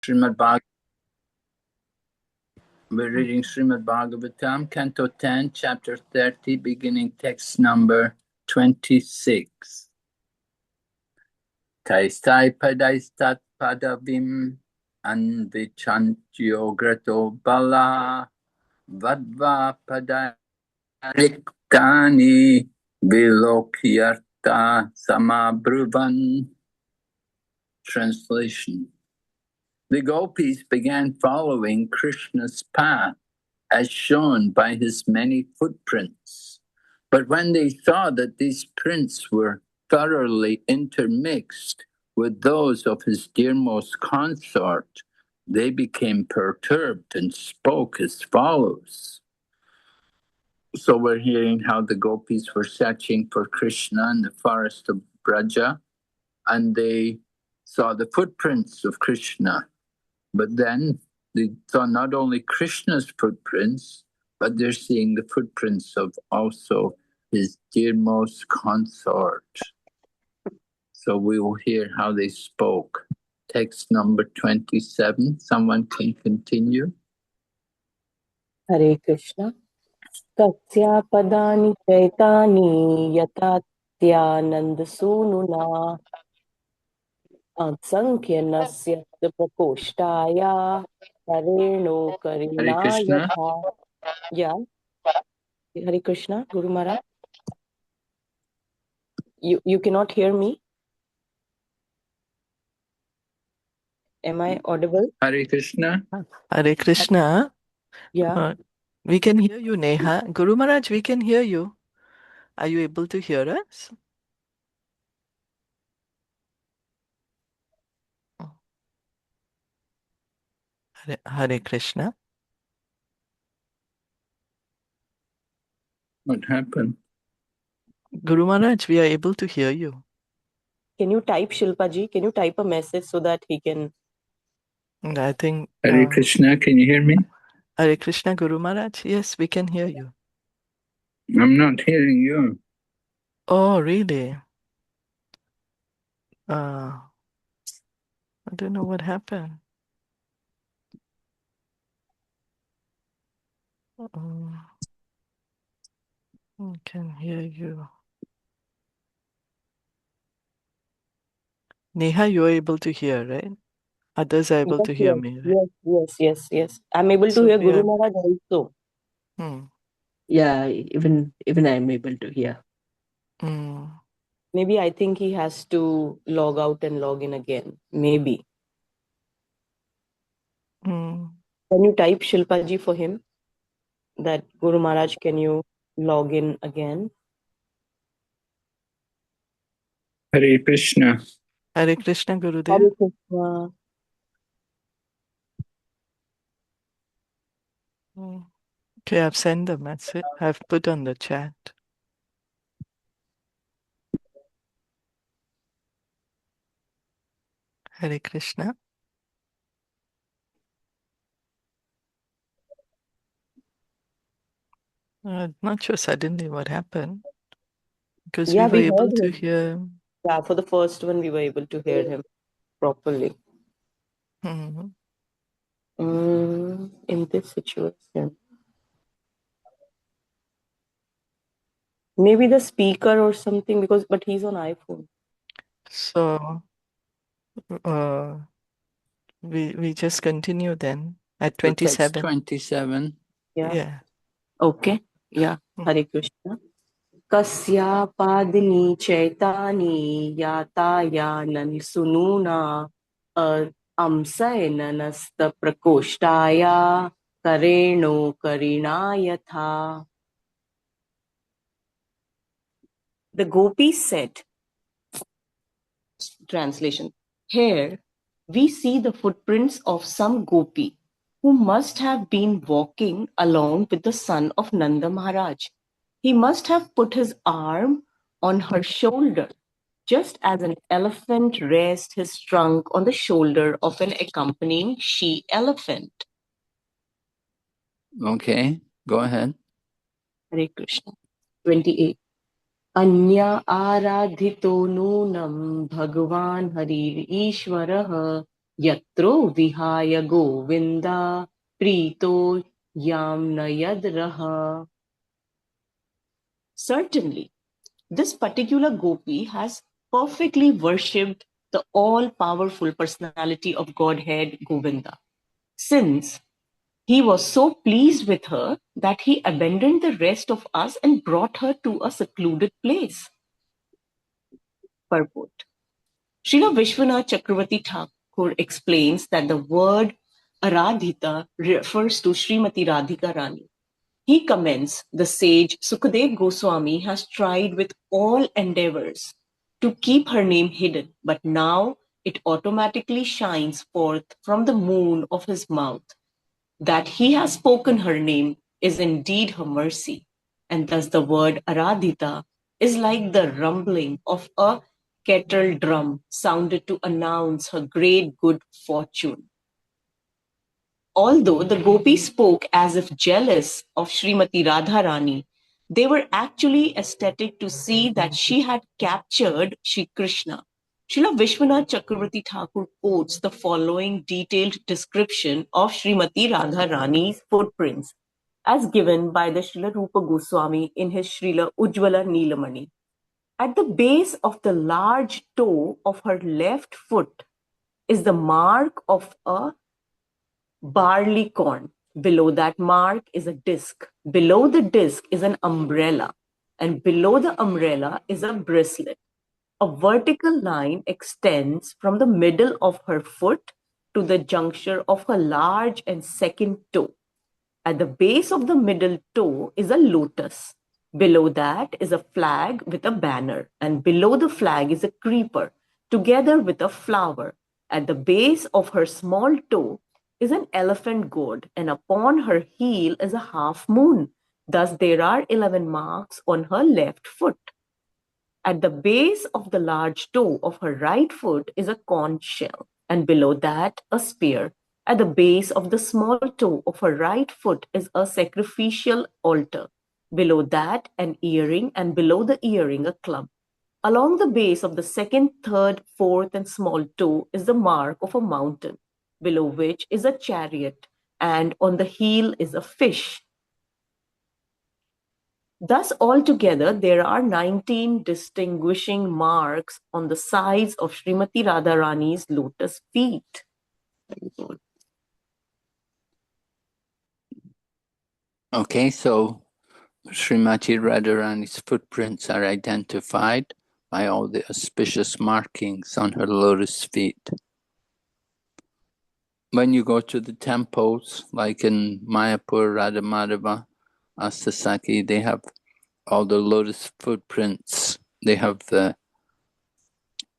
Srimad Bhagavatam. We're reading Srimad Bhagavatam, Canto 10, Chapter 30, beginning text number 26. Taistai padaistat padavim anvichantyograto bala vadva padariktani vilokyarta samabruvan. Translation. The Gopis began following Krishna's path as shown by his many footprints. But when they saw that these prints were thoroughly intermixed with those of his dearmost consort, they became perturbed and spoke as follows. So we're hearing how the Gopis were searching for Krishna in the forest of Braja, and they saw the footprints of Krishna. But then they saw not only Krishna's footprints, but they're seeing the footprints of also his dearmost consort. So we will hear how they spoke. Text number 27. Someone can continue. Hare Krishna. Tasya padani chaitani yatatyananda sununa sankhyanasya prakoshtaya kareno Hare Krishna. karinayatha. Yeah. Hare Krishna, Guru Maharaj. You cannot hear me? Am I audible? Hare Krishna. Hare Krishna. Yeah. We can hear you, Neha. Guru Maharaj, we can hear you. Are you able to hear us? Hare Krishna. What happened? Guru Maharaj, we are able to hear you. Can you type, Shilpa ji? Can you type a message so that he can... I think... Hare Krishna, can you hear me? Hare Krishna, Guru Maharaj. Yes, we can hear you. I'm not hearing you. Oh, really? I don't know what happened. I can hear you. Neha, you are able to hear, right? Others are able to hear me, right? Yes. I'm able to hear Guru Maharaj also. Yeah, even I'm able to hear. Maybe I think he has to log out and log in again. Maybe. Can you type, Shilpa ji, for him? That Guru Maharaj, can you log in again? Hare Krishna. Hare Krishna, Gurudev. Hare Krishna. Okay, I've sent the message. I've put on the chat. Hare Krishna. Not sure suddenly what happened. Because we were able to hear. Yeah, for the first one, we were able to hear him properly. In this situation. Maybe the speaker or something, but he's on iPhone. So we just continue then at 27. 27. Yeah. Okay. Yeah. Hare Krishna. Kasya padini chaitani yatayanan sununa amsayananasta prakoshtaya kareno karinayatha. The Gopis said, translation, here we see the footprints of some Gopi who must have been walking along with the son of Nanda Maharaj. He must have put his arm on her shoulder, just as an elephant rests his trunk on the shoulder of an accompanying she-elephant. Okay, go ahead. Hare Krishna. 28. Anya aradhito nunam bhagavan harir ishwarah Yatro vihaya govinda prito yamna yadraha. Certainly, this particular gopi has perfectly worshipped the all-powerful personality of Godhead Govinda. Since he was so pleased with her that he abandoned the rest of us and brought her to a secluded place. Purport. Srila Vishwanath Chakravarti Thakur explains that the word Aradhita refers to Srimati Radhika Rani. He comments the sage Sukadev Goswami has tried with all endeavors to keep her name hidden, but now it automatically shines forth from the moon of his mouth. That he has spoken her name is indeed her mercy, and thus the word Aradhita is like the rumbling of a kettle drum sounded to announce her great good fortune. Although the gopis spoke as if jealous of Srimati Radharani, they were actually ecstatic to see that she had captured Shri Krishna. Srila Vishwanath Chakravarti Thakur quotes the following detailed description of Srimati Radharani's footprints as given by the Srila Rupa Goswami in his Srila Ujjvala Neelamani. At the base of the large toe of her left foot is the mark of a barley corn. Below that mark is a disc. Below the disc is an umbrella. And below the umbrella is a bracelet. A vertical line extends from the middle of her foot to the juncture of her large and second toe. At the base of the middle toe is a lotus. Below that is a flag with a banner. And below the flag is a creeper, together with a flower. At the base of her small toe is an elephant gourd, and upon her heel is a half moon. Thus there are 11 marks on her left foot. At the base of the large toe of her right foot is a conch shell, and below that a spear. At the base of the small toe of her right foot is a sacrificial altar. Below that an earring, and below the earring a club. Along the base of the second, third, fourth, and small toe is the mark of a mountain, below which is a chariot, and on the heel is a fish. Thus, altogether, there are 19 distinguishing marks on the sides of Srimati Radharani's lotus feet. Okay, so Srimati Radharani's footprints are identified by all the auspicious markings on her lotus feet. When you go to the temples, like in Mayapur, Radhamadava, Astasaki, they have all the lotus footprints. They have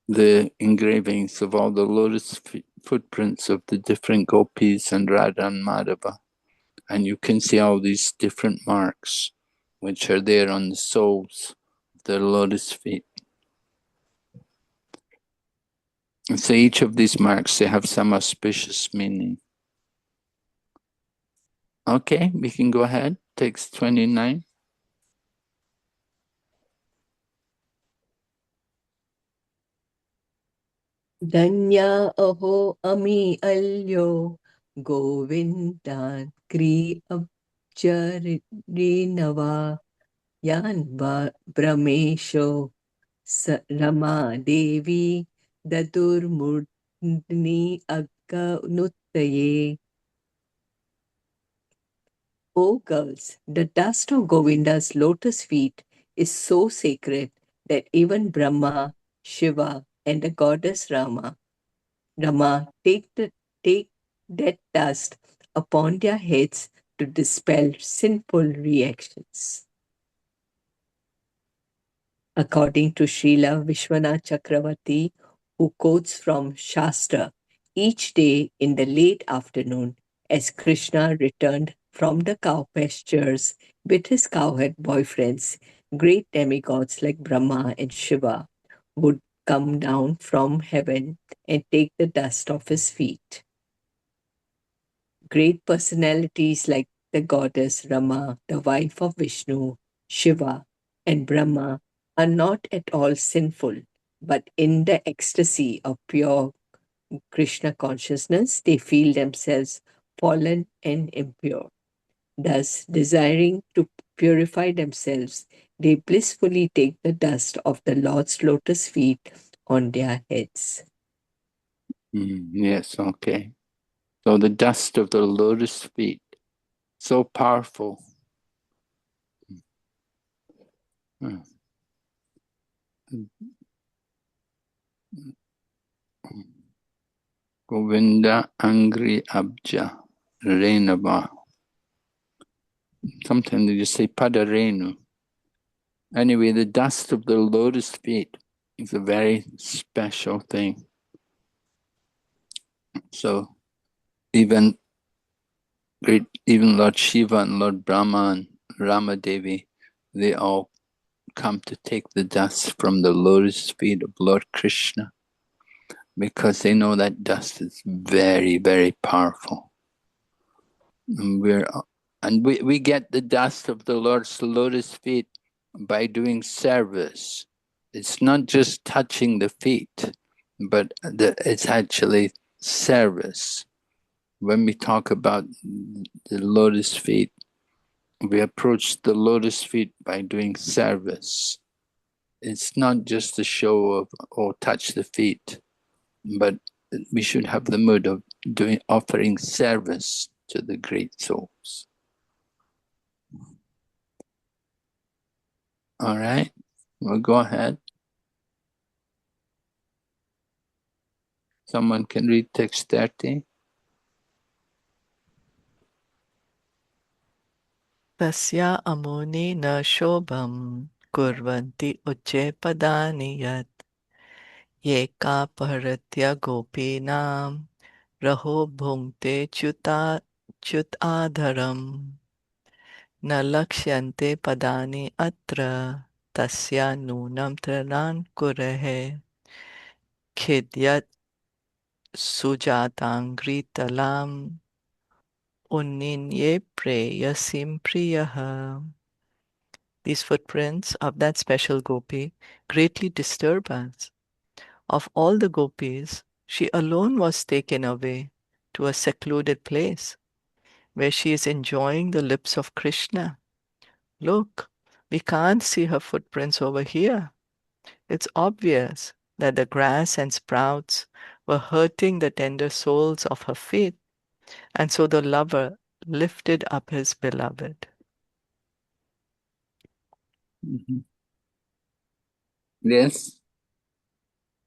the engravings of all the lotus footprints of the different gopis and Radha and Madhava. And you can see all these different marks, which are there on the soles of their lotus feet. And so each of these marks, they have some auspicious meaning. Okay, we can go ahead. Text 29. Danya aho ami alyo Govindan kri abjarinava yan brahmesho Rama Devi Dadur Murdni Agganuttaye. O girls, the dust of Govinda's lotus feet is so sacred that even Brahma, Shiva, and the goddess Rama take that dust upon their heads to dispel sinful reactions. According to Srila Vishwanath Chakravarti, who quotes from Shastra, each day in the late afternoon, as Krishna returned from the cow pastures with his cowherd boyfriends, great demigods like Brahma and Shiva would come down from heaven and take the dust off his feet. Great personalities like the goddess Rama, the wife of Vishnu, Shiva, and Brahma are not at all sinful, but in the ecstasy of pure Krishna consciousness, they feel themselves fallen and impure. Thus, desiring to purify themselves, they blissfully take the dust of the Lord's lotus feet on their heads. Yes, okay. So the dust of the lotus feet, so powerful. Govinda Angri Abja Renava. Sometimes they just say Padarenu. Anyway, the dust of the lotus feet is a very special thing. So even Lord Shiva and Lord Brahma and Ramadevi, they all come to take the dust from the lotus feet of Lord Krishna because they know that dust is very, very powerful. And we get the dust of the Lord's lotus feet by doing service. It's not just touching the feet, but it's actually service. When we talk about the lotus feet, we approach the lotus feet by doing service. It's not just a show of, oh, touch the feet, but we should have the mood of offering service to the great souls. All right, we'll go ahead. Someone can read text 30. Tasya amuni na shobham kurvanti ucche padani yat yeka paharatya gopinam raho bhungte chutadharam na lakshante padani atra tasya nunam tranan kurehe khidyat sujatangri talam unninye preyasim priyaha. These footprints of that special gopi greatly disturb us. Of all the gopis, she alone was taken away to a secluded place where she is enjoying the lips of Krishna. Look, we can't see her footprints over here. It's obvious that the grass and sprouts were hurting the tender soles of her feet, and so the lover lifted up his beloved. Yes,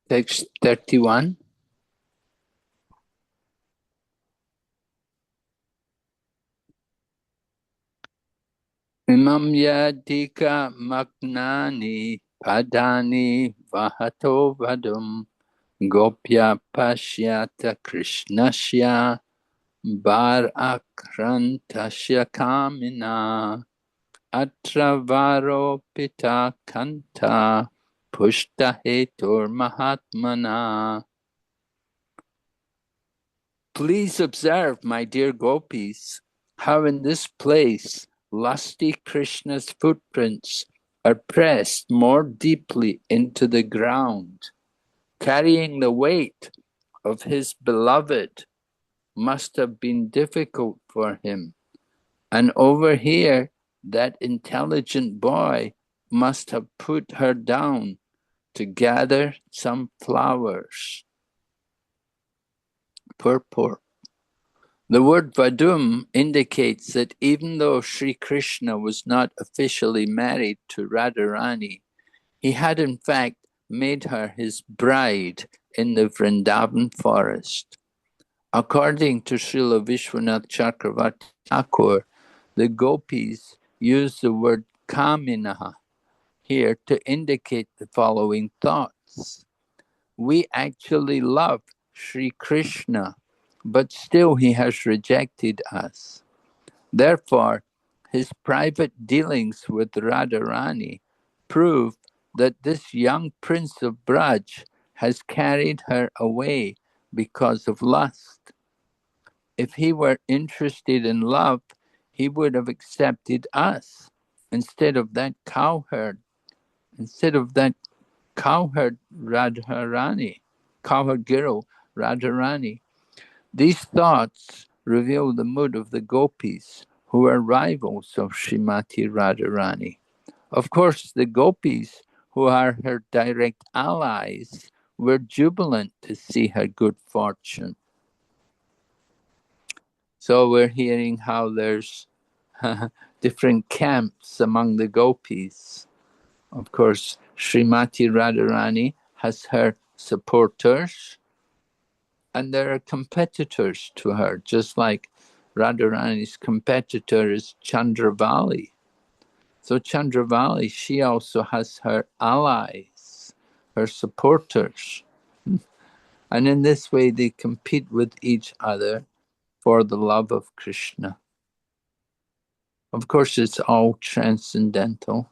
text 31. Imam yadika magnani padani vahato vadum gopya pashyata krishnasya bar akrantasya kamina atravaro pita kanta pushta hetur mahatmana. Please observe, my dear gopis, how in this place lusty Krishna's footprints are pressed more deeply into the ground. Carrying the weight of his beloved must have been difficult for him. And over here, that intelligent boy must have put her down to some flowers. Purport. The word Vadum indicates that even though Sri Krishna was not officially married to Radharani, he had in fact made her his bride in the Vrindavan forest. According to Srila Vishwanath Chakravarti Thakur, the gopis use the word Kaminaha here to indicate the following thoughts. We actually love Sri Krishna, but still he has rejected us. Therefore, his private dealings with Radharani prove that this young prince of Braj has carried her away because of lust. If he were interested in love, he would have accepted us instead of that cowherd Radharani, cowherd girl Radharani. These thoughts reveal the mood of the gopis, who are rivals of Srimati Radharani. Of course, the gopis, who are her direct allies, were jubilant to see her good fortune. So we're hearing how there's different camps among the gopis. Of course, Srimati Radharani has her supporters, and there are competitors to her, just like Radharani's competitor is Chandravali. So Chandravali, she also has her allies, her supporters. And in this way, they compete with each other for the love of Krishna. Of course, it's all transcendental,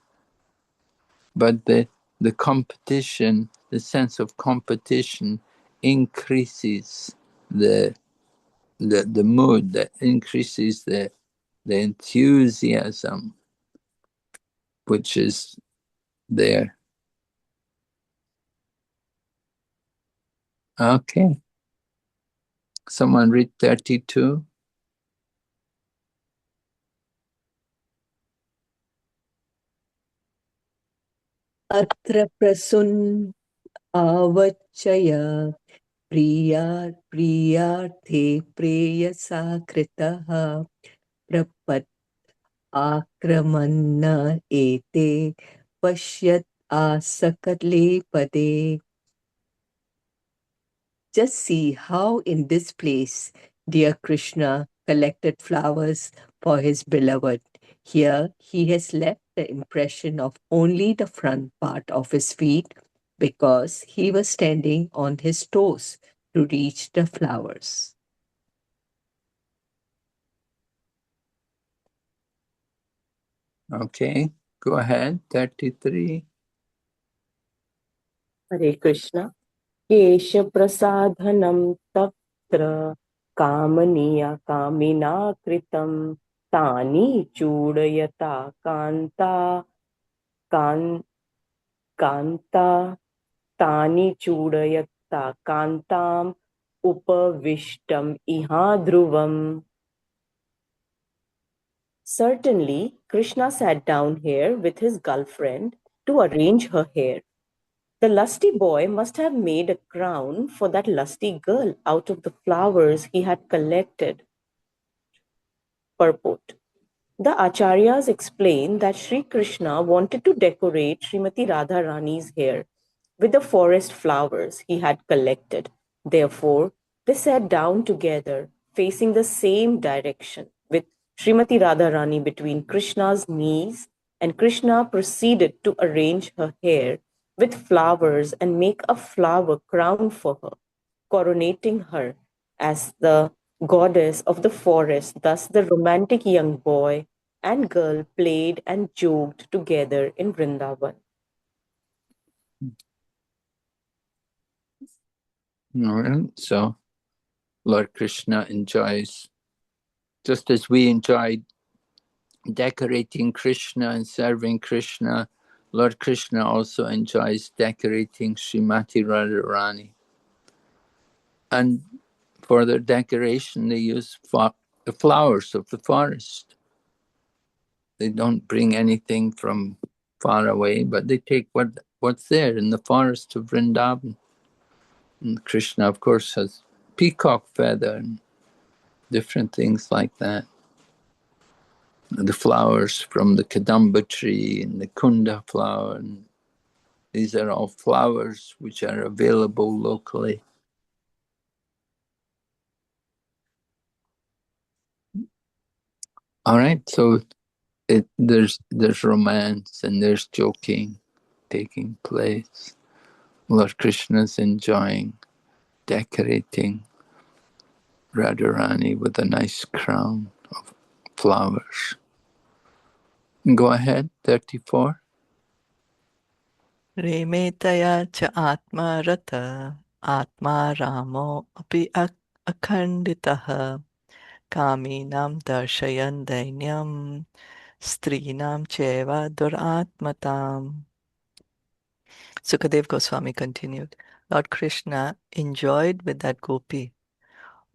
but the competition, the sense of competition increases the mood, that increases the enthusiasm which is there. Okay. Someone read 32. Atra prasun avachaya priyarthe preyasa kritaha prapat akramanna ete pashyat asakale pade. Just see how in this place dear Krishna collected flowers for his beloved. Here he has left the impression of only the front part of his feet because he was standing on his toes to reach the flowers. Okay, go ahead. 33. Hare Krishna. Kesha prasadhanam tatra kamaniya kamina kritam tani chudayata kanta tani chudayata kantam upavishtam iha dhruvam. Certainly, Krishna sat down here with his girlfriend to arrange her hair. The lusty boy must have made a crown for that lusty girl out of the flowers he had collected. Purport. The Acharyas explain that Sri Krishna wanted to decorate Srimati Radharani's hair with the forest flowers he had collected. Therefore, they sat down together, facing the same direction, with Srimati Radharani between Krishna's knees, and Krishna proceeded to arrange her hair with flowers and make a flower crown for her, coronating her as the goddess of the forest. Thus, the romantic young boy and girl played and joked together in Vrindavan. All right. So Lord Krishna enjoys, just as we enjoyed decorating Krishna and serving Krishna, Lord Krishna also enjoys decorating Srimati Radharani. And for their decoration, they use the flowers of the forest. They don't bring anything from far away, but they take what's there in the forest of Vrindavan. And Krishna, of course, has peacock feather and different things like that. And the flowers from the Kadamba tree and the Kunda flower. And these are all flowers which are available locally. All right, so there's romance and there's joking taking place. Lord Krishna's enjoying decorating Radharani with a nice crown of flowers. Go ahead, 34. Remetaya cha atma rata atma ramo api akhanditaha kaminam darshayan dainyam strinam cheva duratmatam. Sukadev Goswami continued, Lord Krishna enjoyed with that gopi,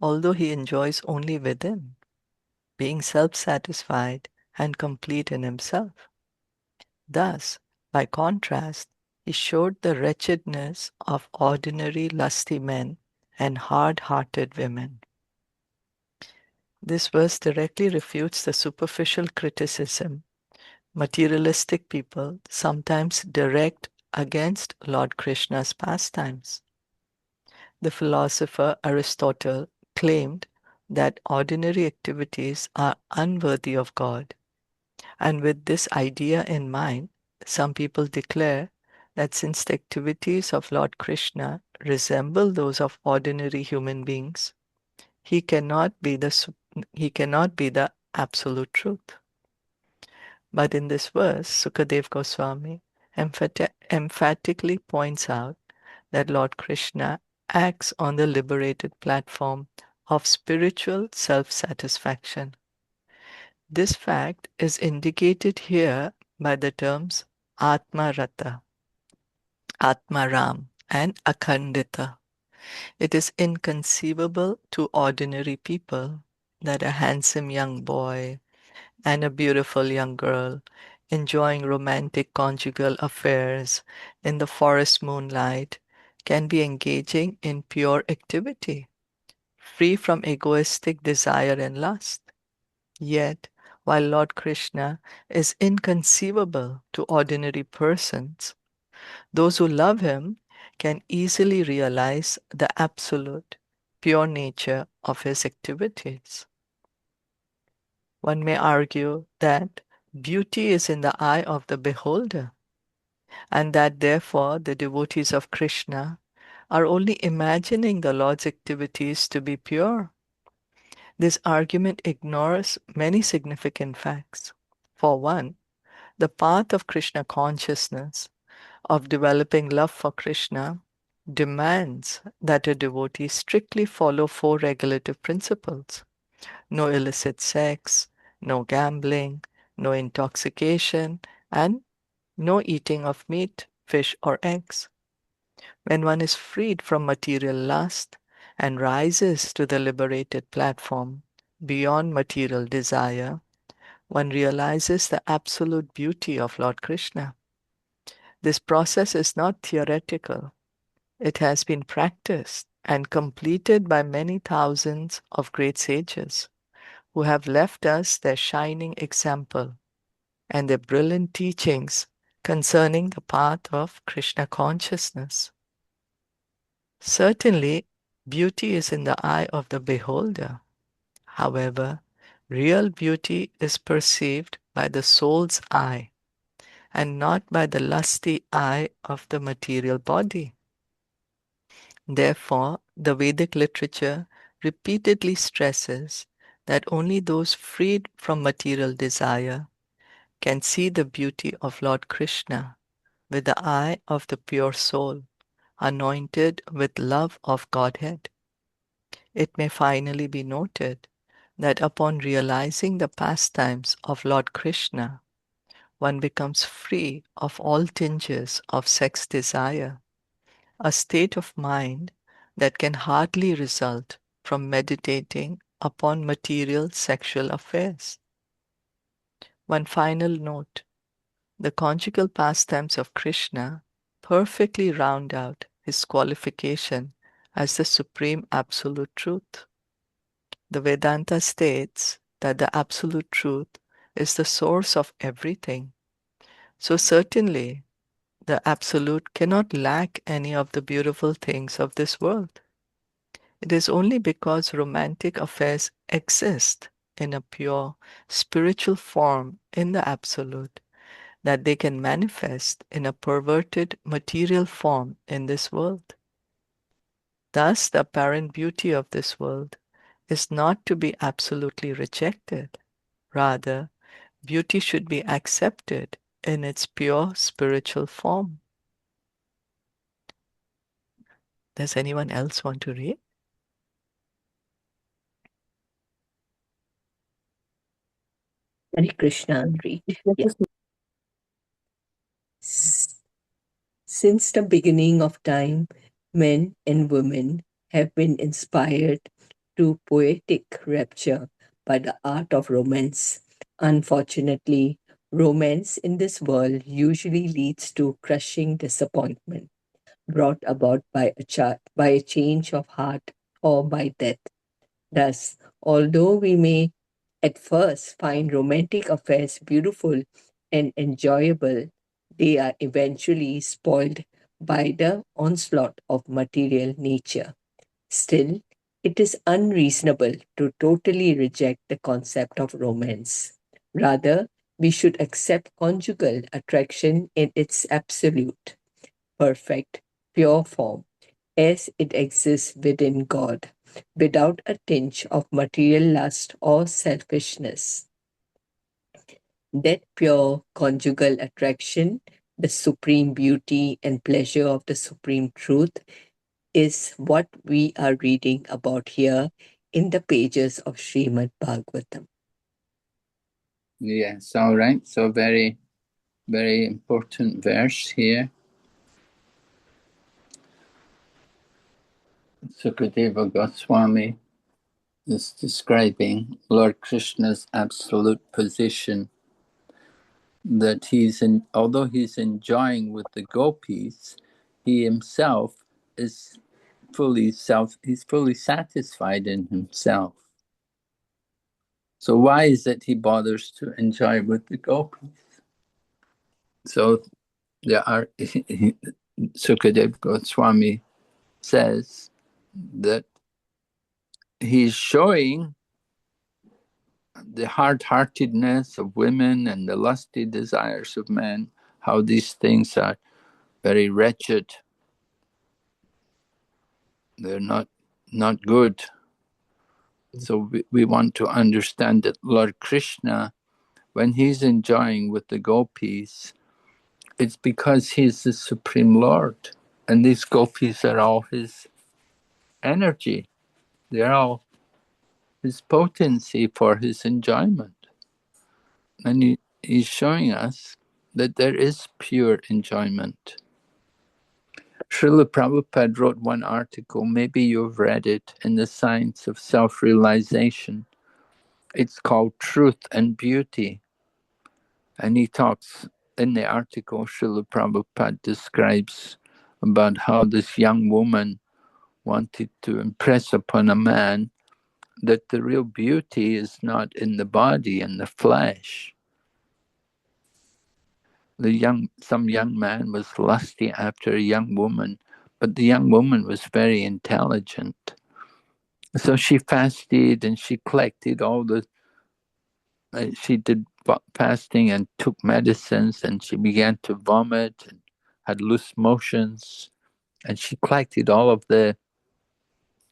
although he enjoys only within, being self-satisfied and complete in himself. Thus, by contrast, he showed the wretchedness of ordinary lusty men and hard-hearted women. This verse directly refutes the superficial criticism materialistic people sometimes direct against Lord Krishna's pastimes. The philosopher Aristotle claimed that ordinary activities are unworthy of God. And with this idea in mind, some people declare that since the activities of Lord Krishna resemble those of ordinary human beings, he cannot be the absolute truth. But in this verse, Sukadev Goswami emphatically points out that Lord Krishna acts on the liberated platform of spiritual self-satisfaction. This fact is indicated here by the terms Atma Rata, Atma Ram, and Akhandita. It is inconceivable to ordinary people that a handsome young boy and a beautiful young girl enjoying romantic conjugal affairs in the forest moonlight can be engaging in pure activity, free from egoistic desire and lust. Yet, while Lord Krishna is inconceivable to ordinary persons, those who love him can easily realize the absolute, pure nature of his activities. One may argue that beauty is in the eye of the beholder, and that therefore the devotees of Krishna are only imagining the Lord's activities to be pure. This argument ignores many significant facts. For one, the path of Krishna consciousness, of developing love for Krishna, demands that a devotee strictly follow four regulative principles: no illicit sex, no gambling, no intoxication, and no eating of meat, fish, or eggs. When one is freed from material lust and rises to the liberated platform beyond material desire, one realizes the absolute beauty of Lord Krishna. This process is not theoretical. It has been practiced and completed by many thousands of great sages who have left us their shining example and their brilliant teachings concerning the path of Krishna consciousness. Certainly, beauty is in the eye of the beholder. However, real beauty is perceived by the soul's eye and not by the lusty eye of the material body. Therefore, the Vedic literature repeatedly stresses that only those freed from material desire can see the beauty of Lord Krishna with the eye of the pure soul, anointed with love of Godhead. It may finally be noted that upon realizing the pastimes of Lord Krishna, one becomes free of all tinges of sex desire, a state of mind that can hardly result from meditating upon material sexual affairs. One final note: the conjugal pastimes of Krishna perfectly round out his qualification as the supreme absolute truth. The Vedanta states that the absolute truth is the source of everything. So certainly, the absolute cannot lack any of the beautiful things of this world. It is only because romantic affairs exist in a pure spiritual form in the absolute that they can manifest in a perverted material form in this world. Thus, the apparent beauty of this world is not to be absolutely rejected. Rather, beauty should be accepted in its pure spiritual form. Does anyone else want to read? Hare Krishna, I'll read. Yeah. Since the beginning of time, men and women have been inspired to poetic rapture by the art of romance. Unfortunately, romance in this world usually leads to crushing disappointment brought about by by a change of heart or by death. Thus, although we may at first find romantic affairs beautiful and enjoyable, they are eventually spoiled by the onslaught of material nature. Still, it is unreasonable to totally reject the concept of romance. Rather, we should accept conjugal attraction in its absolute, perfect, pure form as it exists within God, without a tinge of material lust or selfishness. That pure conjugal attraction, the supreme beauty and pleasure of the supreme truth, is what we are reading about here in the pages of Srimad Bhagavatam. Yes, all right. So very, very important verse here. Sukadeva Goswami is describing Lord Krishna's absolute position, that although he's enjoying with the gopis, he himself is he's fully satisfied in himself. So why is it he bothers to enjoy with the gopis? So there are Sukadeva Goswami says that he's showing the hard-heartedness of women and the lusty desires of men, how these things are very wretched. They're not good. So we want to understand that Lord Krishna, when he's enjoying with the gopis, it's because he's the Supreme Lord. And these gopis are all his energy. They're all his potency for his enjoyment. And he's showing us that there is pure enjoyment. Srila Prabhupada wrote one article, maybe you've read it, in the Science of Self-Realization. It's called Truth and Beauty. And he talks, in the article, Srila Prabhupada describes about how this young woman wanted to impress upon a man that the real beauty is not in the body and the flesh. Some young man was lusty after a young woman, but the young woman was very intelligent. So she fasted and she collected she did fasting and took medicines, and she began to vomit and had loose motions, and she collected all of the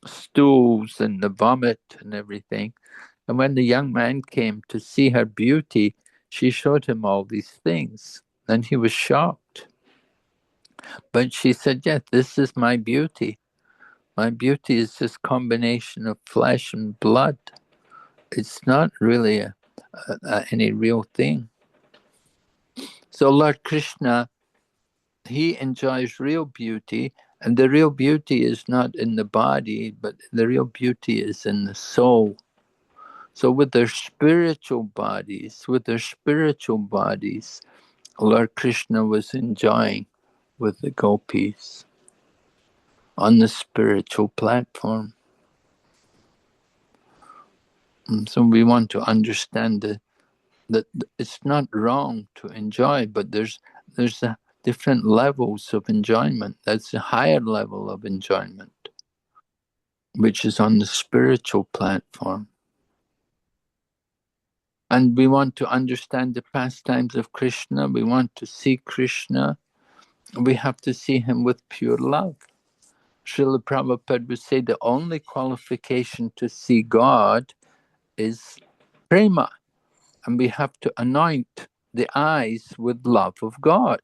stools and the vomit and everything. And when the young man came to see her beauty, she showed him all these things, and he was shocked. But she said, yes, this is my beauty. My beauty is this combination of flesh and blood. It's not really any real thing. So Lord Krishna, he enjoys real beauty, and the real beauty is not in the body, but the real beauty is in the soul. So with their spiritual bodies, Lord Krishna was enjoying with the gopis on the spiritual platform. And so we want to understand that it's not wrong to enjoy, but there's different levels of enjoyment. That's a higher level of enjoyment, which is on the spiritual platform. And we want to understand the pastimes of Krishna. We want to see Krishna. We have to see him with pure love. Srila Prabhupada would say the only qualification to see God is prema. And we have to anoint the eyes with love of God.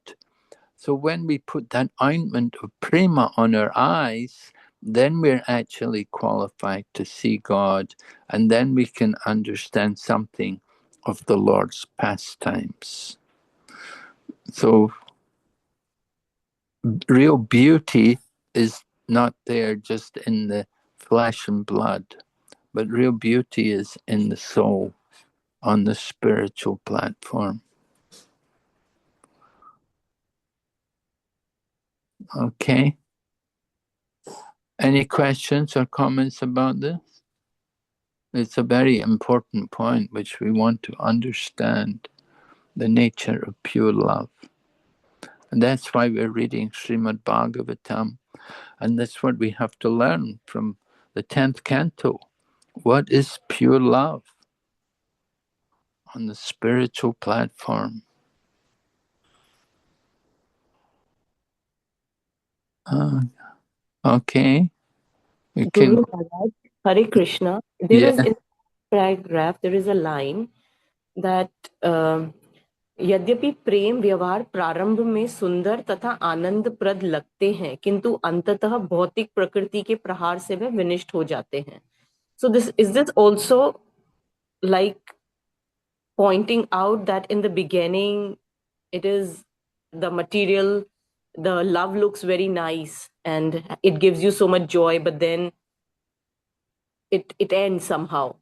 So when we put that ointment of prema on our eyes, then we're actually qualified to see God, and then we can understand something of the Lord's pastimes. So real beauty is not there just in the flesh and blood, but real beauty is in the soul, on the spiritual platform. Okay. Any questions or comments about this? It's a very important point which we want to understand, the nature of pure love. And that's why we're reading Srimad Bhagavatam. And that's what we have to learn from the 10th canto. What is pure love on the spiritual platform? Okay. We can. Guru Maharaj, Hare Krishna. There is in paragraph, there is a line that यद्यपि प्रेम व्यवहार प्रारंभ में सुंदर तथा आनंदप्रद लगते हैं, किंतु अंततः भौतिक प्रकृति के प्रहार से वे विनिष्ट हो जाते हैं. So this is this also like pointing out that in the beginning it is the material, the love looks very nice and it gives you so much joy, but then it ends somehow.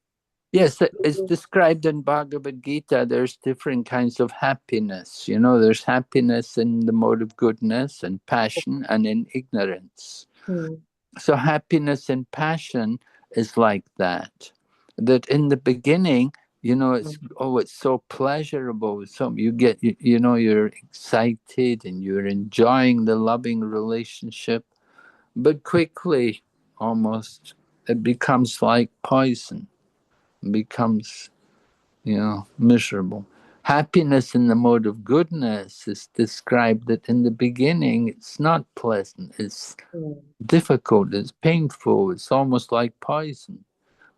Yes, it's described in Bhagavad Gita. There's different kinds of happiness. You know, there's happiness in the mode of goodness and passion and in ignorance. So happiness and passion is like that. That in the beginning, you know, it's so pleasurable. So you get, you know, you're excited and you're enjoying the loving relationship. But quickly, almost, it becomes like poison. Becomes, you know, miserable. Happiness in the mode of goodness is described that in the beginning it's not pleasant, it's difficult, it's painful, it's almost like poison.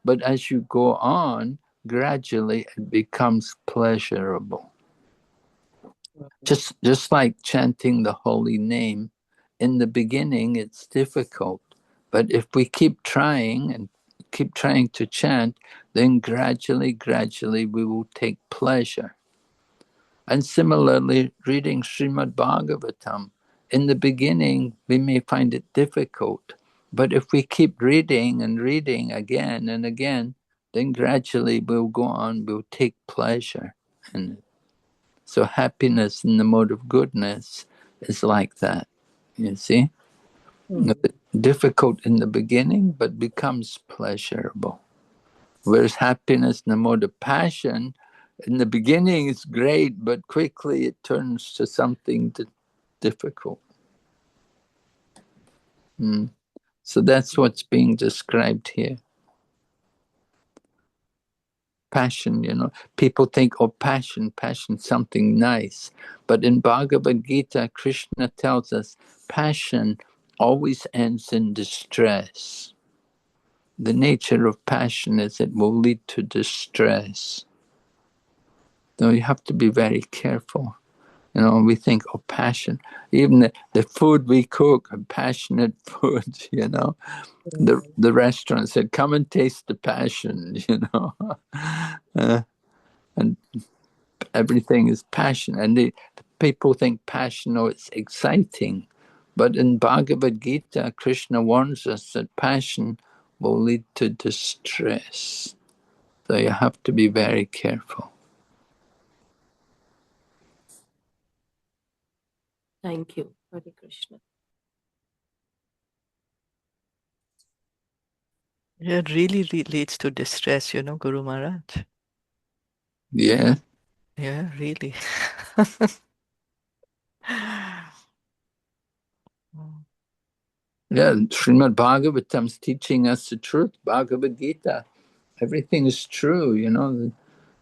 But as you go on, gradually it becomes pleasurable. Just like chanting the holy name, in the beginning it's difficult, but if we keep trying and keep trying to chant, then gradually we will take pleasure. And similarly, reading Srimad Bhagavatam, in the beginning we may find it difficult, but if we keep reading and reading again and again, then gradually we'll go on, we'll take pleasure in it. So happiness in the mode of goodness is like that, you see? Difficult in the beginning, but becomes pleasurable. Whereas happiness in the mode of passion, in the beginning it's great, but quickly it turns to something difficult. So that's what's being described here. Passion, you know, people think, oh, passion, something nice. But in Bhagavad Gita, Krishna tells us passion always ends in distress. The nature of passion is it will lead to distress. So you have to be very careful. You know, we think, oh, passion. Even the food we cook, passionate food, you know. The restaurant said, come and taste the passion, you know. And everything is passion. And the people think passion, oh, it's exciting. But in Bhagavad Gita, Krishna warns us that passion will lead to distress. So you have to be very careful. Thank you, Hare Krishna. Yeah, it really leads to distress, you know, Guru Maharaj. Yeah. Yeah, really. Yeah, Srimad Bhagavatam's teaching us the truth. Bhagavad Gita, everything is true, you know.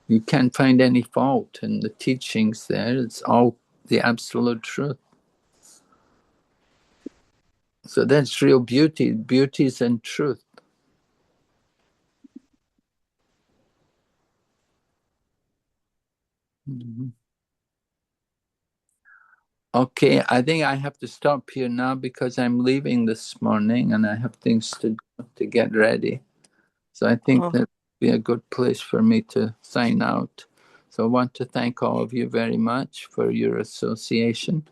You can't find any fault in the teachings there. It's all the absolute truth. So that's real beauty. Beauty is in truth. Okay, I think I have to stop here now because I'm leaving this morning and I have things to get ready. So I think that would be a good place for me to sign out. So I want to thank all of you very much for your association,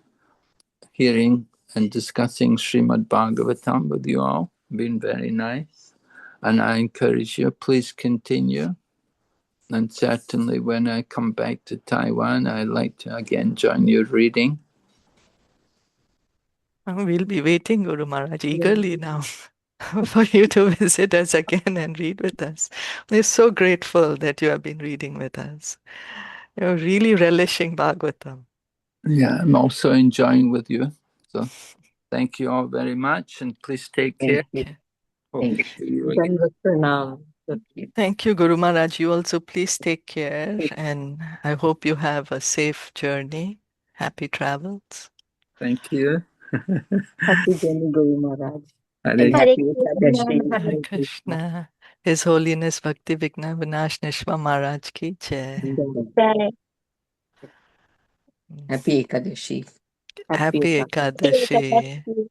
hearing and discussing Srimad Bhagavatam with you all. Been very nice. And I encourage you, please continue. And certainly when I come back to Taiwan, I'd like to again join your reading. We'll be waiting, Guru Maharaj, eagerly now for you to visit us again and read with us. We're so grateful that you have been reading with us. You're really relishing Bhagavatam. Yeah, I'm also enjoying with you. So thank you all very much, and please take care. Hope to see you again. Thank you, Guru Maharaj. You also please take care, and I hope you have a safe journey. Happy travels. Thank you. Happy journey, Guru Maharaj. Hare And Hare happy Krishna. Ekadashi. Hare Krishna. His Holiness Bhakti Vigna Vinash Nishma Maharaj ki jai. Jai. Happy Ekadashi. Happy Ekadashi.